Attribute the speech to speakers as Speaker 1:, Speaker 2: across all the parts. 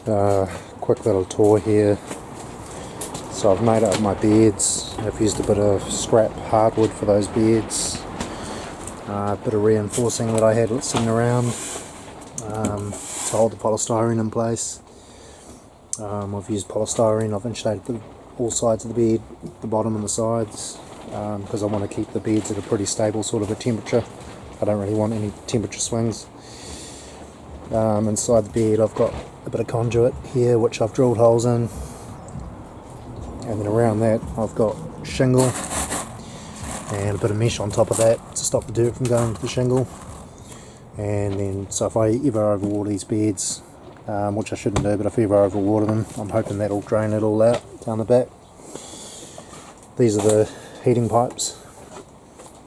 Speaker 1: Quick little tour here. So I've made up my beds. I've used a bit of scrap hardwood for those beds. A bit of reinforcing that I had sitting around to hold the polystyrene in place. I've used polystyrene. I've insulated all sides of the bed, the bottom and the sides, because I want to keep the beds at a pretty stable sort of a temperature. I don't really want any temperature swings. Inside the bed I've got a bit of conduit here which I've drilled holes in, and then around that I've got shingle and a bit of mesh on top of that to stop the dirt from going to the shingle. And then, so if I ever overwater these beds, which I shouldn't do, but if I ever overwater them, I'm hoping that'll drain it all out down the back. These are the heating pipes.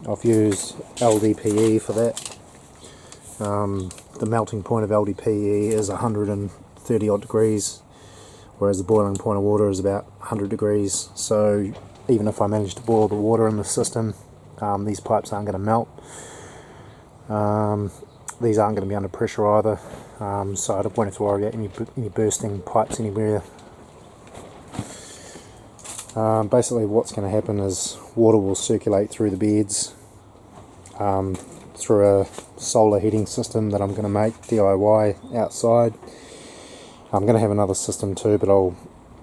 Speaker 1: I've used LDPE for that. The melting point of LDPE is 130 odd degrees, whereas the boiling point of water is about 100 degrees. So even if I manage to boil the water in the system, these pipes aren't going to melt. These aren't going to be under pressure either, so I don't have to worry about any bursting pipes anywhere. Basically what's going to happen is water will circulate through the beds through a solar heating system that I'm going to make DIY outside. I'm going to have another system too, but I'll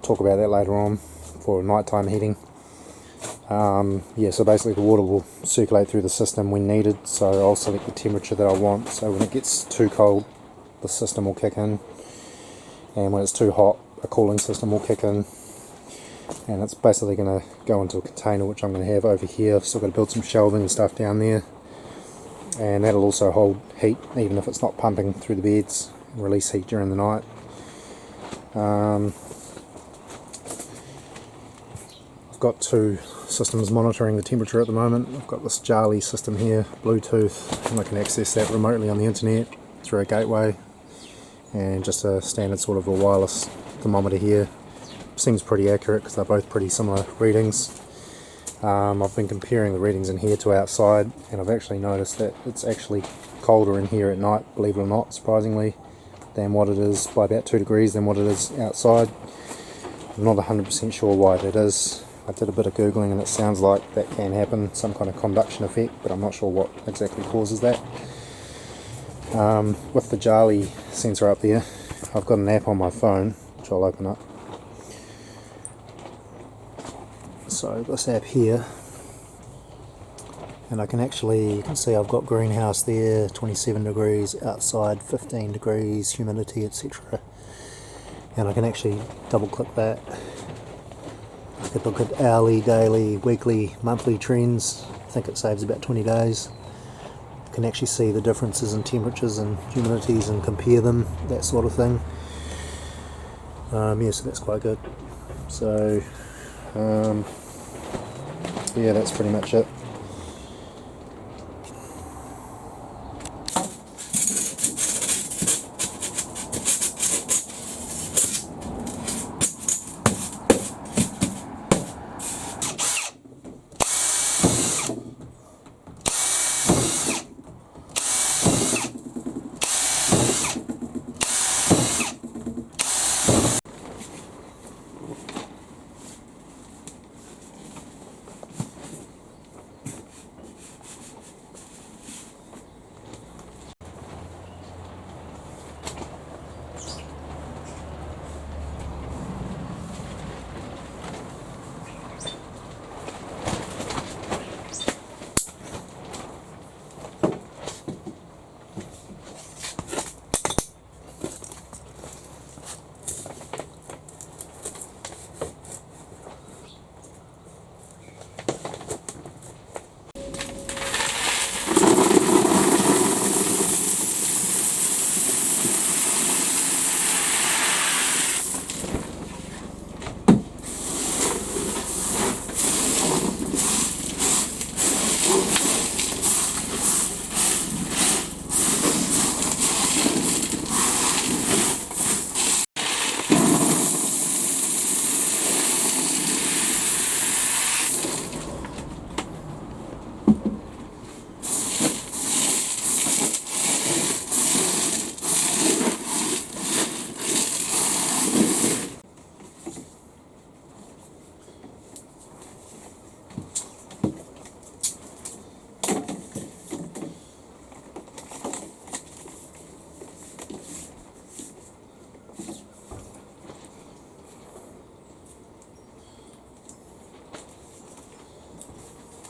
Speaker 1: talk about that later on for nighttime heating. So basically the water will circulate through the system when needed, so I'll select the temperature that I want, so when it gets too cold the system will kick in, and when it's too hot a cooling system will kick in. And it's basically going to go into a container which I'm going to have over here. I've still got to build some shelving and stuff down there, and that'll also hold heat even if it's not pumping through the beds and release heat during the night. I've got two systems monitoring the temperature at the moment. I've got this jaalee system here, Bluetooth, and I can access that remotely on the internet through a gateway, and just a standard sort of a wireless thermometer here. Seems pretty accurate because they're both pretty similar readings. I've been comparing the readings in here to outside, and I've actually noticed that it's actually colder in here at night, believe it or not, surprisingly, than what it is, by about 2 degrees, than what it is outside. I'm not 100% sure why that is. I did a bit of googling and it sounds like that can happen, some kind of conduction effect, but I'm not sure what exactly causes that. With the jaalee sensor up there, I've got an app on my phone which I'll open up. So this app here, and I can actually, you can see I've got greenhouse there, 27 degrees, outside 15 degrees, humidity, etc. And I can actually double click that. I could look at hourly, daily, weekly, monthly trends. I think it saves about 20 days. I can actually see the differences in temperatures and humidities and compare them, that sort of thing. So that's quite good. So yeah, that's pretty much it.